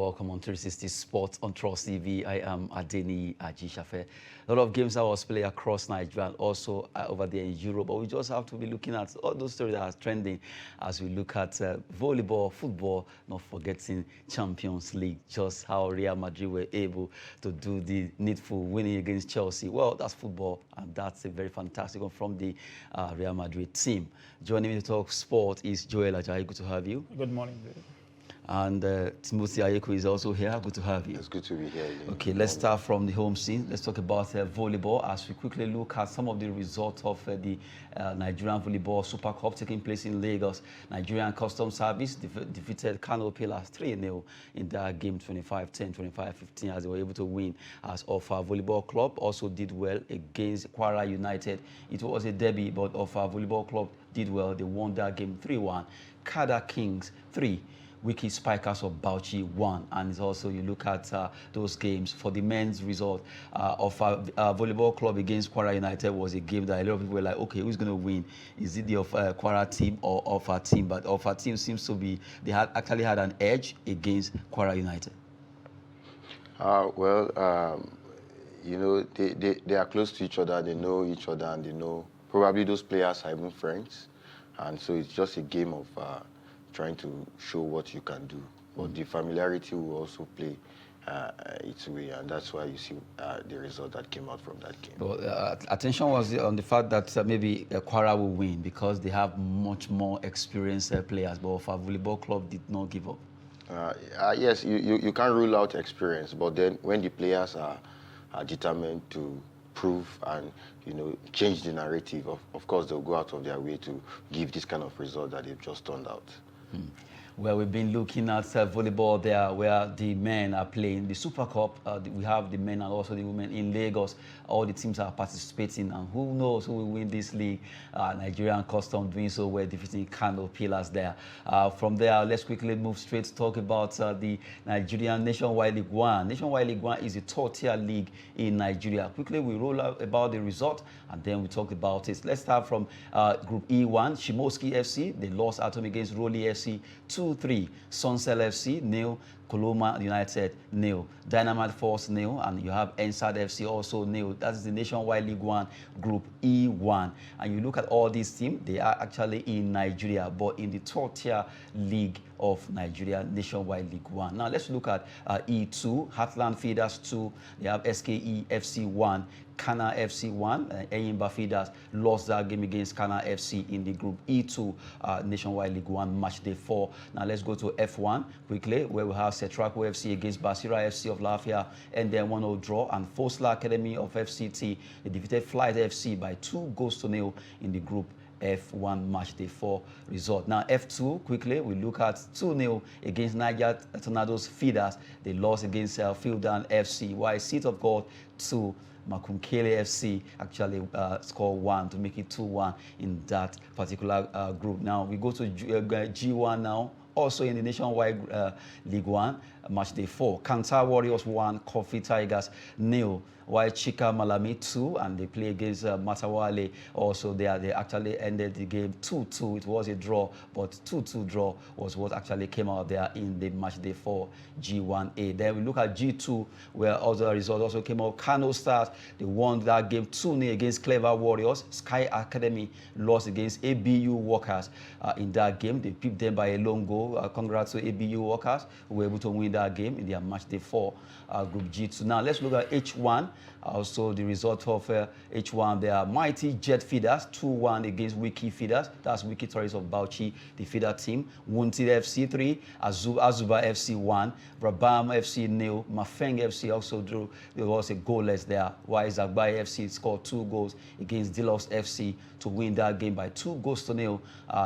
welcome on 360 Sports on Trust TV. I am Adeni Ajishafe. A lot of games that was played across Nigeria and also over there in Europe, but we just have to be looking at all those stories that are trending as we look at volleyball, football, not forgetting Champions League, just how Real Madrid were able to do the needful winning against Chelsea. Well, that's football, and that's a very fantastic one from the Real Madrid team. Joining me to talk sport is Joel Ajayi. Good to have you. Good morning, David. And Timothy Ayeko is also here. Good to have you. It's good to be here. Okay, let's start from the home scene. Let's talk about volleyball as we quickly look at some of the results of the Nigerian Volleyball Super Cup taking place in Lagos. Nigerian Customs Service defeated Kano Pillars 3-0 in that game 25-10, 25-15 as they were able to win. As Offa Volleyball Club also did well against Kwara United. It was a derby, but Offa Volleyball Club did well. They won that game 3-1. Kada Kings 3. Wiki Spikers of Bauchi 1, and it's also you look at those games for the men's result of volleyball club against Kwara United was a game that a lot of people were like, okay, who's going to win? Is it the Kwara team or Offa team? But Offa team seems to be actually had an edge against Kwara United. You know, they are close to each other. They know each other, and they know probably those players are even friends, and so it's just a game of trying to show what you can do. But the familiarity will also play its way, and that's why you see the result that came out from that game. Well, attention was on the fact that maybe Kwara will win because they have much more experienced players, but Offa Volleyball Club did not give up. Yes, you can't rule out experience, but then when the players are determined to prove and change the narrative, of course they'll go out of their way to give this kind of result that they've just turned out. Well, we've been looking at volleyball there where the men are playing the Super Cup. We have the men and also the women in Lagos. All the teams are participating, and who knows who will win this league. Nigerian Custom doing so well, defeating Kano Pillars there. From there, let's quickly move straight to talk about the Nigerian Nationwide League 1. Nationwide League 1 is a third-tier league in Nigeria. Quickly, we roll out about the result, and then we talk about it. Let's start from Group E1. Shimoski FC, they lost at home against Roli FC 2-3. Sunsel FC, 0. Koloma United, 0. Dynamite Force, 0. And you have Ensad FC also, 0. That is the Nationwide League 1, Group E1. And you look at all these teams, they are actually in Nigeria, but in the third-tier league of Nigeria, Nationwide League 1. Now, let's look at E2, Heartland Feeders 2. They have SKE FC 1. Kana FC 1, Eyimba Feeders lost that game against Kana FC in the Group E2 Nationwide League 1 match day 4. Now let's go to F1 quickly, where we have Setraco FC against Basira FC of Lafia, and then 1-0 draw, and Fosla Academy of FCT. They defeated Flight FC by 2-0 in the Group F1 match day 4 result. Now F2 quickly, we look at 2-0 against Naija Tornadoes Feeders. They lost against Fieldan FC, while Seat of God 2. Makunkele FC actually scored 1 to make it 2-1 in that particular group. Now we go to G1 now. Also in the Nationwide League 1, match day 4. Kanta Warriors 1, Coffee Tigers 0. While Chika Malami 2, and they play against Matawale. Also, they actually ended the game 2-2. It was a draw, but 2-2 draw was what actually came out there in the match day 4 G1A. Then we look at G2, where other results also came out. Kano Stars, they won that game 2-0 against Clever Warriors. Sky Academy lost against ABU Workers in that game. They pipped them by a long goal. Congrats to ABU Workers, who were able to win that game in their match day 4 Group G2. Now let's look at H1. Also, the result of H1, they are Mighty Jet Feeders 2-1 against Wiki Feeders. That's Wiki Tourists of Bauchi, the feeder team. Wunted FC 3, Azuba FC 1, Brabham FC 0, Mafeng FC also drew. There was a goalless there. While Zagbai FC scored 2 goals against Deluxe FC to win that game by 2-0.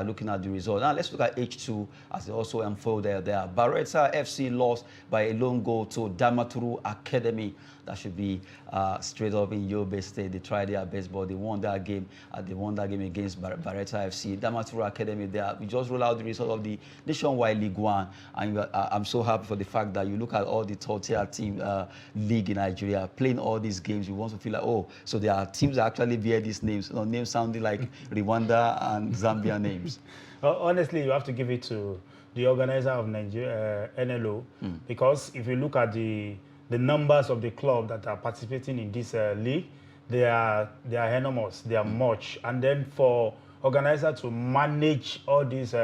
Looking at the result. Now let's look at H2 as they also unfolded there. Barretta FC lost by a lone goal to Damaturu Academy. That should be straight up in Yobe State. They tried their best, but they won that game. They won that game against Barretta FC. Damaturu Academy there. We just roll out the result of the Nationwide League 1. And I'm so happy for the fact that you look at all the third-tier team league in Nigeria playing all these games. You want to feel like, oh, so there are teams that actually bear these names. Names sounding like Rwanda and Zambia names. Honestly, you have to give it to the organizer of Nigeria, NLO, because if you look at the numbers of the club that are participating in this league, they are enormous, they are much. And then for organizer to manage all these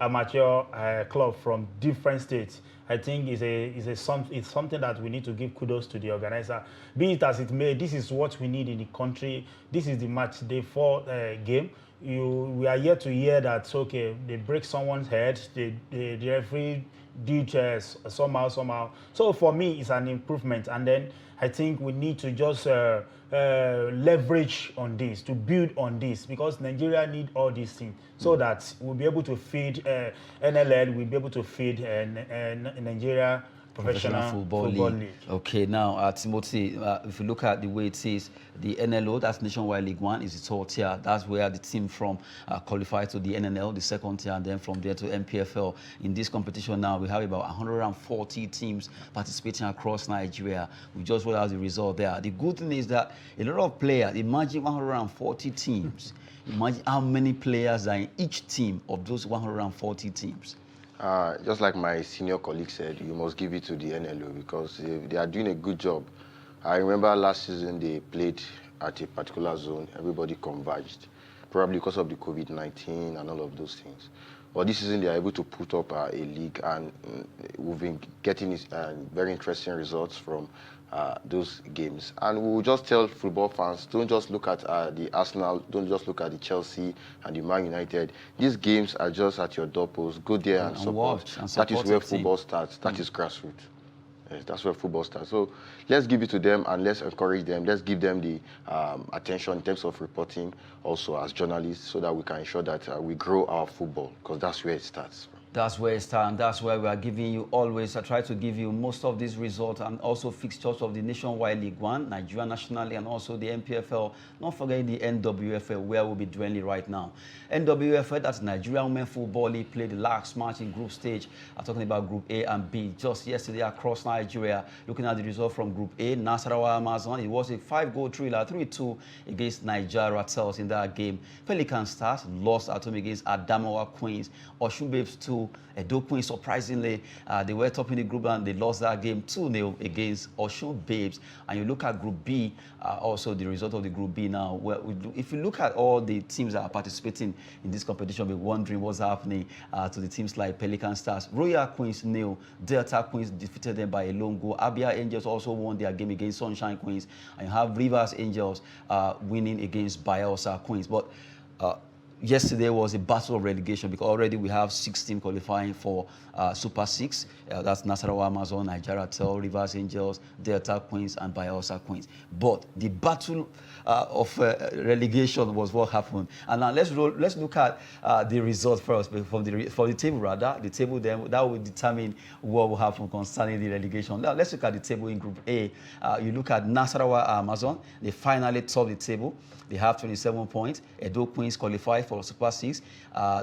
amateur club from different states, I think it's something that we need to give kudos to the organizer. Be it as it may, this is what we need in the country. This is the match day 4 game. We are yet to hear that, okay, they break someone's head, the referee did somehow. So for me, it's an improvement. And then I think we need to just leverage on this, to build on this, because Nigeria need all these things so that we'll be able to feed NLL, we'll be able to feed Nigeria Professional Football League. Okay, now Timothy, if you look at the way it is, the NLO, that's Nationwide League One, is the third tier. That's where the team from qualified to the NNL, the second tier, and then from there to MPFL. In this competition now, we have about 140 teams participating across Nigeria. We just rolled out the result there. The good thing is that a lot of players, imagine 140 teams. Imagine how many players are in each team of those 140 teams. Just like my senior colleague said, you must give it to the NLO because they are doing a good job. I remember last season they played at a particular zone, everybody converged, probably because of the COVID-19 and all of those things. But this season they are able to put up a league, and we've been getting very interesting results from those games. And we will just tell football fans, don't just look at the Arsenal, don't just look at the Chelsea and the Man United. These games are just at your doorpost. Go there and support. That is where football starts. That is grassroots. Yes, that's where football starts. So let's give it to them and let's encourage them. Let's give them the attention in terms of reporting also as journalists so that we can ensure that we grow our football, because that's where it starts. That's where it starts, and that's why we are giving you always. I try to give you most of these results and also fixtures of the Nationwide League One, Nigeria nationally, and also the MPFL. Not forgetting the NWFL, where we'll be dwelling right now. NWFL, that's Nigeria Women Football League, played the last match in group stage. I'm talking about Group A and B just yesterday across Nigeria. Looking at the result from Group A, Nasarawa Amazon, it was a 5-goal thriller, 3-2 against Naija Ratels in that game. Pelican Stars lost at home against Adamawa Queens. Osun Babes 2. Edo Queens, surprisingly, they were top in the group and they lost that game 2-0 against Osun Babes. And you look at Group B, also the result of the Group B now. If you look at all the teams that are participating in this competition, we're wondering what's happening to the teams like Pelican Stars. Royal Queens 0, Delta Queens defeated them by a lone goal. Abia Angels also won their game against Sunshine Queens. And you have Rivers Angels winning against Bayelsa Queens. But yesterday was a battle of relegation because already we have 6 teams qualifying for Super 6. That's Nasarawa Amazon, Nigeria Tel, Rivers Angels, Delta Queens, and Bayelsa Queens. But the battle of relegation was what happened. And now let's look at the result first for the table rather. The table then that will determine what will happen concerning the relegation. Now let's look at the table in Group A. You look at Nasarawa Amazon. They finally topped the table. They have 27 points. Edo Queens qualified for Super 6.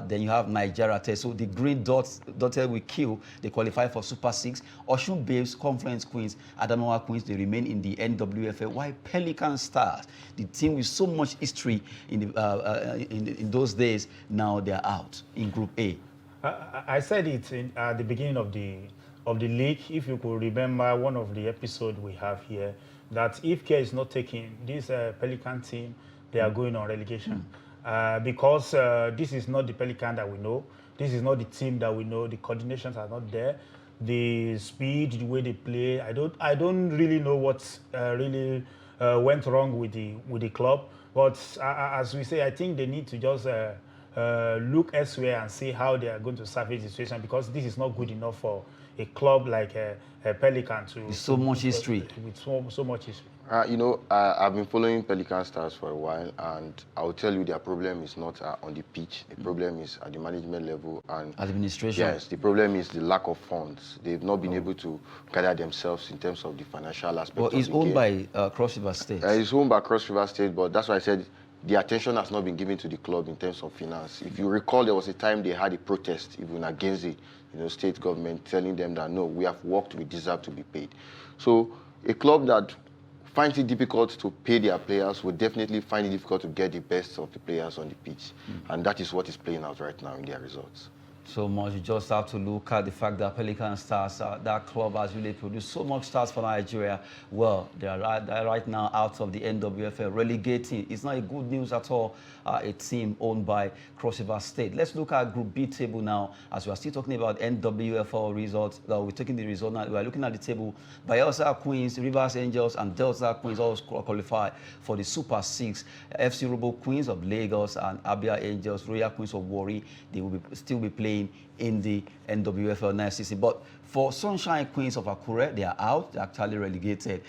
Then you have Nigeria Tel. So the green dotted with Q, they qualify for Super 6. Osun Babes, Conference Queens, Adamawa Queens, they remain in the NWFL. While Pelican Stars, the team with so much history in those days, now they're out in Group A. I said it at the beginning of the league. If you could remember one of the episodes we have here, that if care is not taken, this Pelican team, they are going on relegation. Because this is not the Pelican that we know. This is not the team that we know. The coordinations are not there. The speed, the way they play, I don't really know what really went wrong with the club. But as we say, I think they need to just look elsewhere and see how they are going to salvage the situation, because this is not good enough for a club like Pelican with so much history. With so much history. I've been following Pelican Stars for a while, and I'll tell you their problem is not on the pitch. The problem is at the management level and administration. Yes, the problem is the lack of funds. They've not been able to gather themselves in terms of the financial aspect. Well, it's owned by Cross River State. It's owned by Cross River State, but that's why I said the attention has not been given to the club in terms of finance. If you recall, there was a time they had a protest even against the state government, telling them that no, we have worked, we deserve to be paid. So a club that finds it difficult to pay their players will definitely find it difficult to get the best of the players on the pitch. And that is what is playing out right now in their results. so much. You just have to look at the fact that Pelican Stars, that club has really produced so much stars for Nigeria. Well, they're right now out of the NWFL, relegating. It's not a good news at all. A team owned by Cross River State. Let's look at Group B table now, as we are still talking about NWFL results. We're taking the result now. We are looking at the table. Bayelsa Queens, Rivers Angels, and Delta Queens all qualify for the Super 6. FC Robo Queens of Lagos and Abia Angels, Royal Queens of Warri, they will still be playing in the NWFL next season. But for Sunshine Queens of Akure, they are out. They're actually relegated.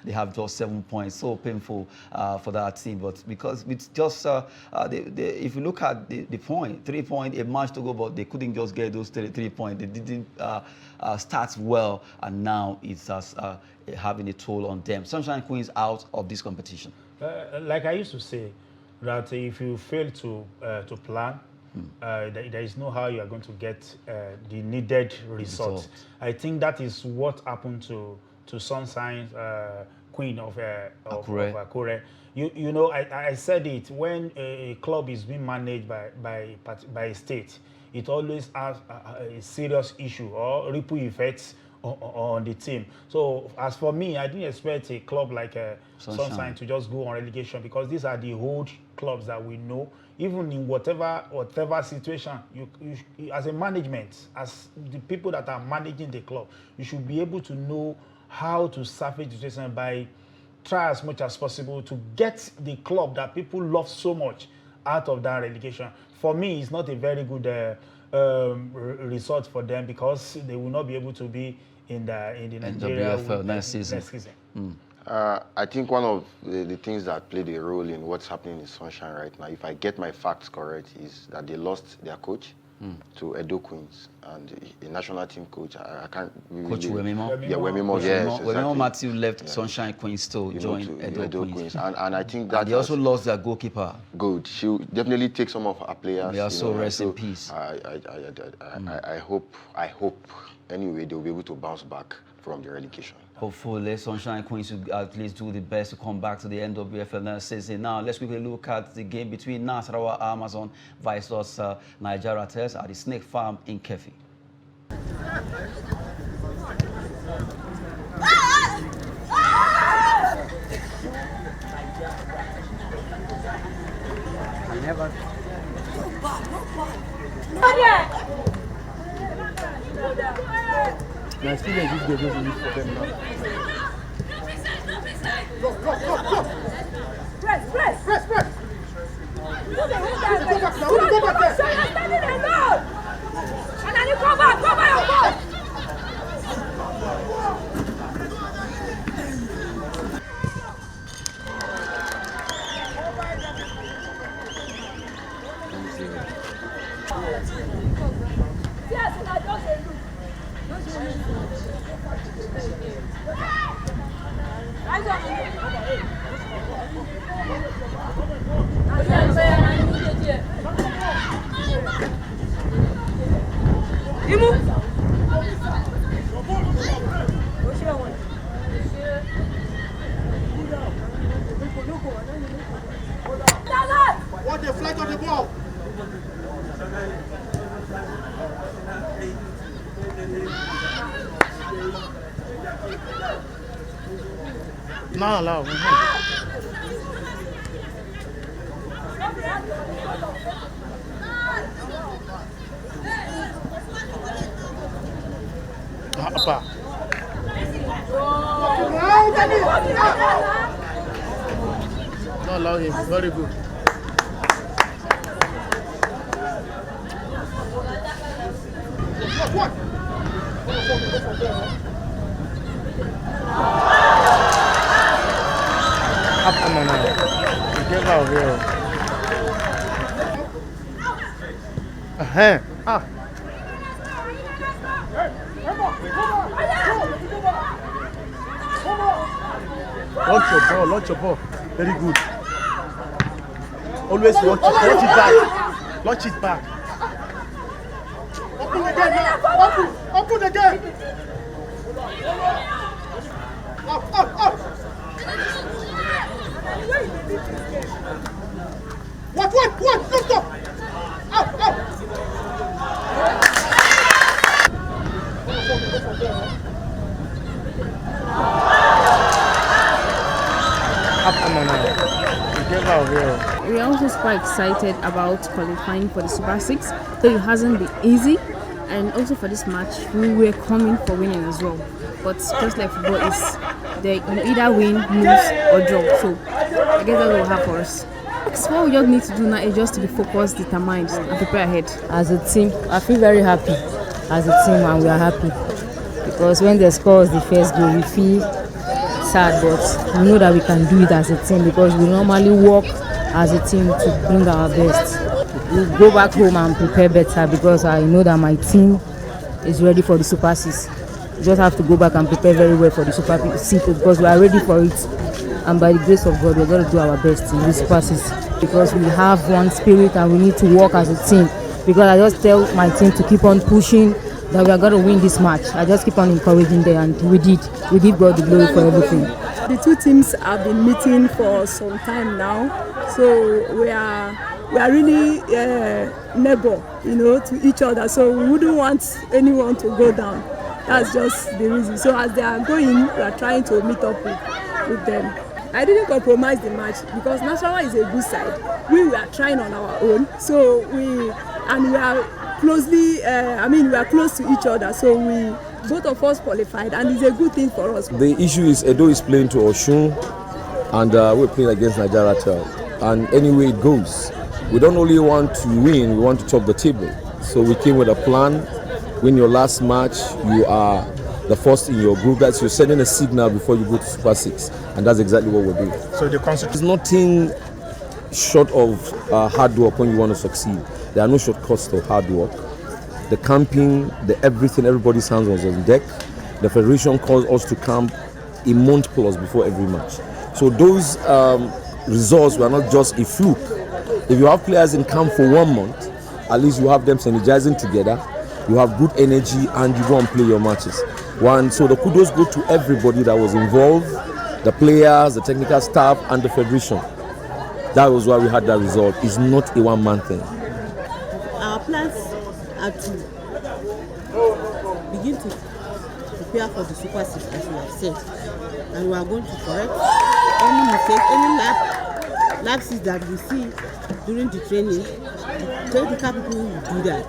They have just 7 points. So painful for that team. But because it's just, if you look at the point, 3 points, a match to go, but they couldn't just get those 3 points. They didn't start well, and now it's having a toll on them. Sunshine Queens out of this competition. Like I used to say, that if you fail to plan, there is no how you are going to get the needed result. I think that is what happened to Sunshine Queen of Akure. You know, I said it, when a club is being managed by a state, it always has a serious issue or ripple effects on the team. So as for me, I didn't expect a club like Sunshine to just go on relegation, because these are the old clubs that we know. Even in whatever situation, you as a management, as the people that are managing the club, you should be able to know how to salvage the situation by try as much as possible to get the club that people love so much out of that relegation. For me, it's not a very good result for them, because they will not be able to be in the Nigeria next season. I think one of the things that played a role in what's happening in Sunshine right now, if I get my facts correct, is that they lost their coach to Edo Queens, and a national team coach. I can't really... Coach Wemimo? Yeah, Wemimo, yes, exactly. Wemimo Matthew left Sunshine Queens to join Edo Queens. And I think that... And they also lost their goalkeeper. Good. She'll definitely take some of our players. They are so rest in peace. I hope, anyway, they'll be able to bounce back from the relegation. Hopefully, Sunshine Queens will at least do the best to come back to the NWFL next season. Now, let's quickly look at the game between Nasarawa Amazon versus Naija Ratels at the Snake Farm in Kefi. My students use the use for them now. Press. Go back there. And then you cover your ball. What the flight of the ball? Not allowed. Not allow him. Very good. What? Come on now. Get out of here. Launch your ball. Very good. Always launch it back. Launch it back. Open again now. Open again. Up. What? Stop. Up. yeah. We are also super excited about qualifying for the Super 6, though it hasn't been easy. And also for this match, we were coming for winning as well. But just like football is, you either win, lose, or draw. So I guess that will happen for us. What we just need to do now is just to be focused, determined, and prepare ahead. As a team, I feel very happy as a team, and we are happy because when they score the first goal, we feel sad, but we know that we can do it as a team because we normally work as a team to bring our best. We go back home and prepare better because I know that my team is ready for the Super 6. We just have to go back and prepare very well for the Super 6 because we are ready for it. And by the grace of God, we're going to do our best in this Super 6 because we have one spirit and we need to work as a team. Because I just tell my team to keep on pushing, that we are going to win this match. I just keep on encouraging them, and we did. We give God the glory for everything. The two teams have been meeting for some time now, so we are really neighbor, to each other. So we wouldn't want anyone to go down. That's just the reason. So as they are going, we are trying to meet up with them. I didn't compromise the match because Nasarawa is a good side. We were trying on our own, so we are closely. We are close to each other, so both of us qualified, and it's a good thing for us. The issue is Edo is playing to Oshun, and we're playing against Naija Ratels. And anyway it goes, we don't only want to win, we want to top the table. So we came with a plan. Win your last match, you are the first in your group. That's you're sending a signal before you go to Super 6, and that's exactly what we're doing. So the concept is nothing short of hard work when you want to succeed. There are no shortcuts to hard work. The camping, the everything, everybody's hands was on deck. The federation calls us to camp a month plus before every match. So those results were not just a fluke. If you have players in camp for 1 month, at least you have them synergizing together. You have good energy and you go and play your matches. So the kudos go to everybody that was involved, the players, the technical staff, and the federation. That was why we had that result. It's not a one-man thing. Our plans are to begin to prepare for the Super 6, as we have said. And we are going to correct any mistake, any lapses that we see during the training. The technical people will do that.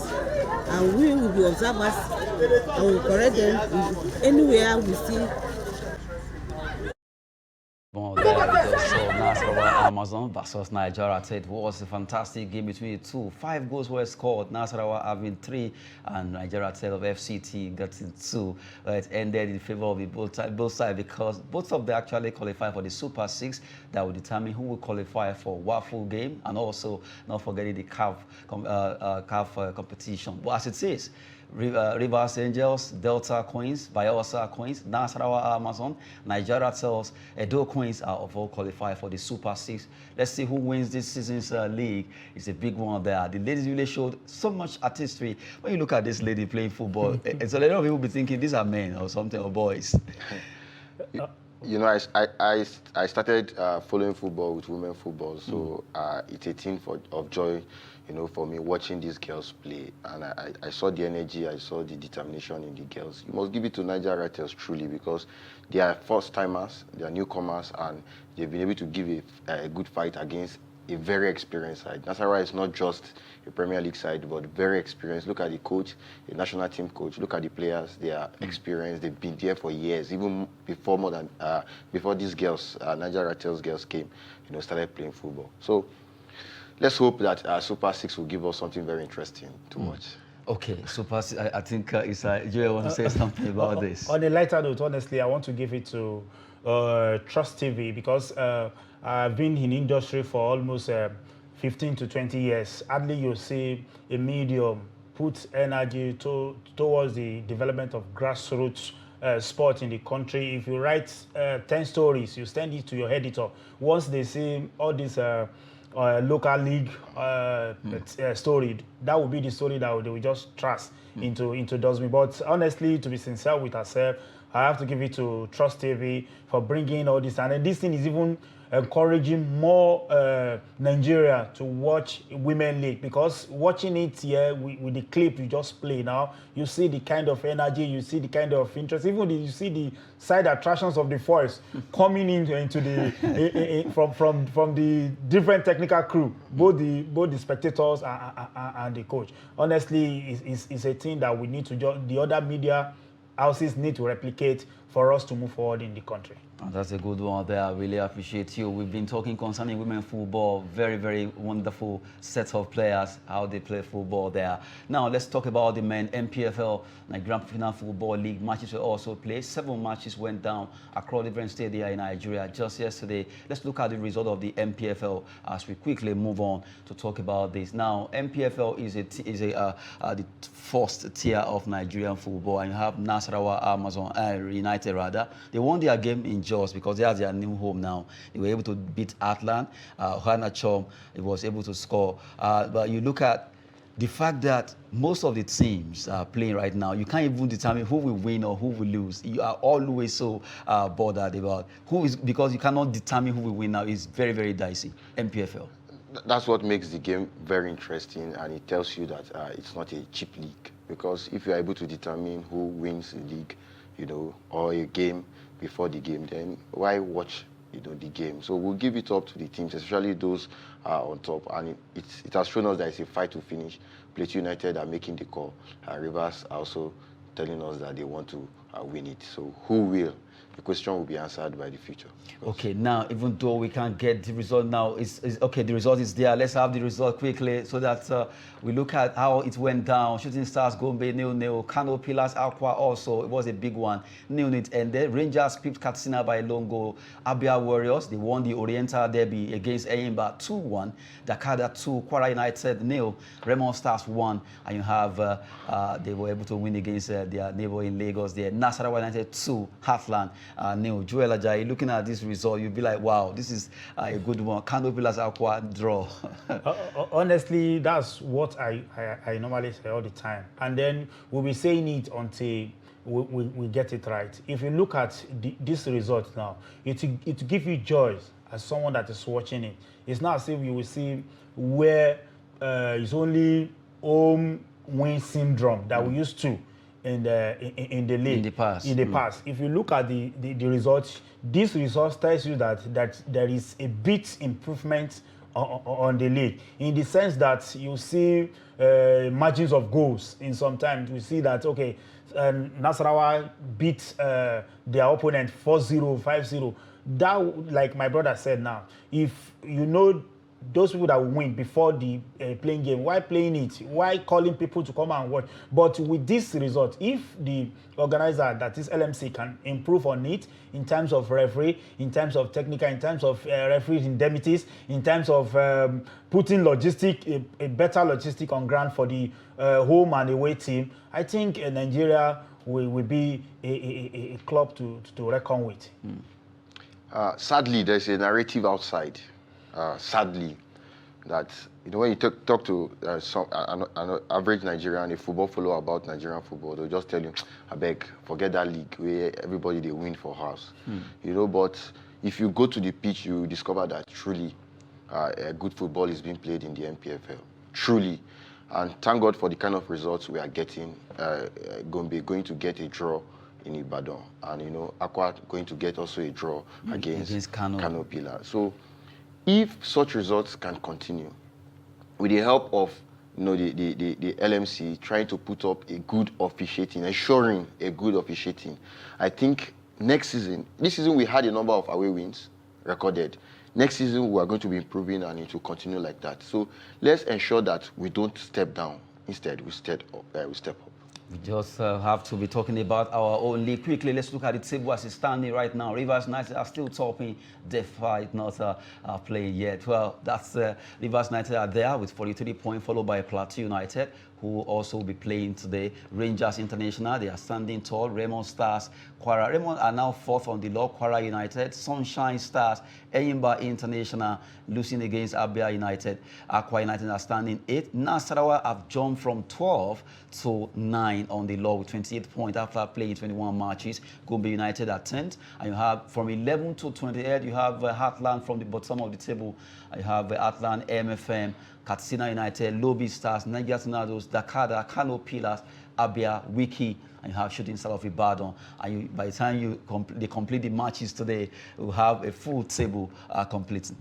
And we will be observers and will correct them anywhere we see. Bon, there we go. So Nasarawa Amazon versus Naija. It was a fantastic game between the two. 5 goals were scored. Nasarawa having 3, and Naija of FCT getting 2. It ended in favor of the both sides because both of them actually qualified for the Super 6 that will determine who will qualify for Waffle game, and also not forgetting the CAF competition. But as it is, Rivers Angels, Delta Queens, Bayelsa Queens, Nasarawa Amazon, Naija Ratels, Edo Queens are all qualified for the Super 6. Let's see who wins this season's league. It's a big one there. The ladies really showed so much artistry. When you look at this lady playing football, it's a lot of people be thinking these are men or something, or boys. I started following football with women football, so it's a thing of joy, for me watching these girls play, and I saw the energy, I saw the determination in the girls. You must give it to Naija Ratels truly, because they are first timers, they are newcomers, and they've been able to give a good fight against a very experienced side. Nasarawa is not just a Premier League side, but very experienced. Look at the coach, the national team coach. Look at the players; they are experienced. They've been there for years, even before these girls, Naija Ratels girls came, started playing football. So let's hope that Super 6 will give us something very interesting to watch. Okay, Super 6. I think Joel want to say something about this. On a lighter note, honestly, I want to give it to Trust TV because I've been in industry for almost 15 to 20 years. Hardly you see a medium put energy towards the development of grassroots sport in the country. If you write 10 stories, you send it to your editor. Once they see all this local league story, that will be the story that they will just trust into dustbin. But honestly, to be sincere with ourselves, I have to give it to Trust TV for bringing all this. And this thing is even encouraging more Nigeria to watch Women League, because watching it here with the clip you just play now, you see the kind of energy, you see the kind of interest, even you see the side attractions of the force coming into the from the different technical crew, both the spectators and the coach. Honestly, it's a thing that we need to the other media houses need to replicate for us to move forward in the country. That's a good one there. I really appreciate you. We've been talking concerning women football. Very, very wonderful set of players, how they play football there. Now, let's talk about the men. MPFL, Nigerian Professional Football League matches were also played. 7 matches went down across different stadiums in Nigeria just yesterday. Let's look at the result of the MPFL as we quickly move on to talk about this. Now, MPFL is the first tier of Nigerian football, and you have Nasarawa United rather. They won their game in Jos because they have their new home now. They were able to beat Atlan. Hana Chom was able to score. But you look at the fact that most of the teams are playing right now, you can't even determine who will win or who will lose. You are always so bothered about who is, because you cannot determine who will win now. It's very, very dicey. MPFL. That's what makes the game very interesting, and it tells you that it's not a cheap league. Because if you are able to determine who wins the league, you know, or a game before the game, then why watch, you know, the game? So we'll give it up to the teams, especially those on top. And it has shown us that it's a fight to finish. Plateau United are making the call, and Rivers are also telling us that they want to win it. So who will? The question will be answered by the future. Okay, now, even though we can't get the result now, it's okay, the result is there. Let's have the result quickly so that we look at how it went down. Shooting Stars, Gombe, 0-0. Kano Pillars, Aqua also, it was a big one. 0-0 and then Rangers picked Katsina by a long goal. Abia Warriors, they won the Oriental Derby against Eyimba 2-1. Dakada 2, Kwara United 0. Raymond Stars 1. And you have, they were able to win against their neighbor in Lagos there. Nasarawa United 2, Heartland. Joel Ajayi, looking at this result, you'll be like, wow, this is a good one. Kano Pillars Aqua draw. Honestly, that's what I normally say all the time. And then we'll be saying it until we get it right. If you look at this result now, it gives you joy as someone that is watching it. It's not as if you will see where it's only home win syndrome that we used to in the league in the past. If you look at the results, this result tells you that there is a bit improvement on the league, in the sense that you see margins of goals. In sometimes we see that okay, Nasarawa beat their opponent 4-0, 5-0. That, like my brother said now, if you know those people that will win before the playing game, why playing it? Why calling people to come and watch? But with this result, if the organizer, that is LMC, can improve on it in terms of referee, in terms of technical, in terms of referee indemnities, in terms of putting a better logistic on ground for the home and away team, I think Nigeria will be a club to reckon with. Sadly, there's a narrative outside. Sadly, that when you talk to an average Nigerian, a football follower about Nigerian football, they'll just tell you, I beg, forget that league where everybody they win for house. But if you go to the pitch, you discover that truly good football is being played in the MPFL. Truly. And thank God for the kind of results we are getting. Gombe going to get a draw in Ibadan, and Aqua going to get also a draw against Kano Pillar. So if such results can continue, with the help of the LMC trying to put up a good officiating, ensuring a good officiating, I think this season we had a number of away wins recorded. Next season we are going to be improving, and it will continue like that. So let's ensure that we don't step down. Instead, we step up. We just have to be talking about our own league. Quickly, let's look at the table as it's standing right now. Rivers United are still topping, despite not playing yet. Well, that's Rivers United are there with 43 points, followed by Plateau United, who also will be playing today. Rangers International, they are standing tall. Raymond Stars, Kwara. Raymond are now fourth on the log. Kwara United, Sunshine Stars, Eyimba International losing against Abia United. Aqua United are standing 8th. Nasarawa have jumped from 12 to 9. lying on the law with 28 points after playing 21 matches. Gombe United at 10th. And you have from 11 to 28, you have Heartland from the bottom of the table. You have Heartland, MFM, Katsina United, Lobby Stars, Naija Tornadoes, Dakada, Kano Pillars, Abia, Wiki, and you have Shooting Star of Ibadan. And by the time they complete the matches today, we'll have a full table completing.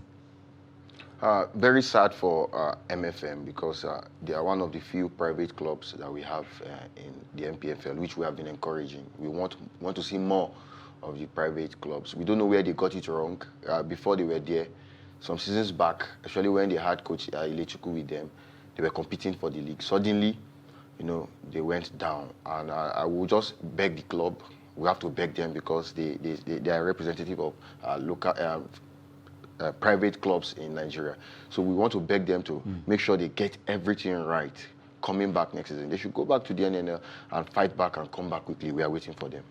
Very sad for MFM because they are one of the few private clubs that we have in the MPFL, which we have been encouraging. We want to see more of the private clubs. We don't know where they got it wrong. Before they were there, some seasons back, actually when they had Coach Ilechuku with them, they were competing for the league. Suddenly, they went down. And I will just beg the club. We have to beg them because they are representative of local private clubs in Nigeria. So we want to beg them to make sure they get everything right coming back next season. They should go back to the NNL and fight back and come back quickly. We are waiting for them.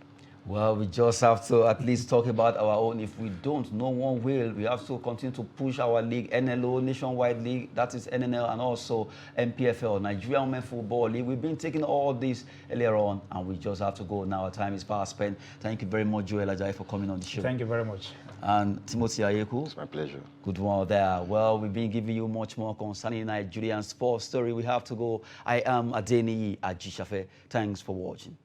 Well, we just have to at least talk about our own. If we don't, no one will. We have to continue to push our league, NLO, Nationwide League, that is NNL, and also MPFL, Nigerian Women Football League. We've been taking all this earlier on, and we just have to go now. Our time is fast spent. Thank you very much, Joel Ajayi, for coming on the show. Thank you very much. And Timothy Ayeku. It's my pleasure. Good one there. Well, we've been giving you much more concerning Nigerian sports story. We have to go. I am Adeniyi Ajishafe. Thanks for watching.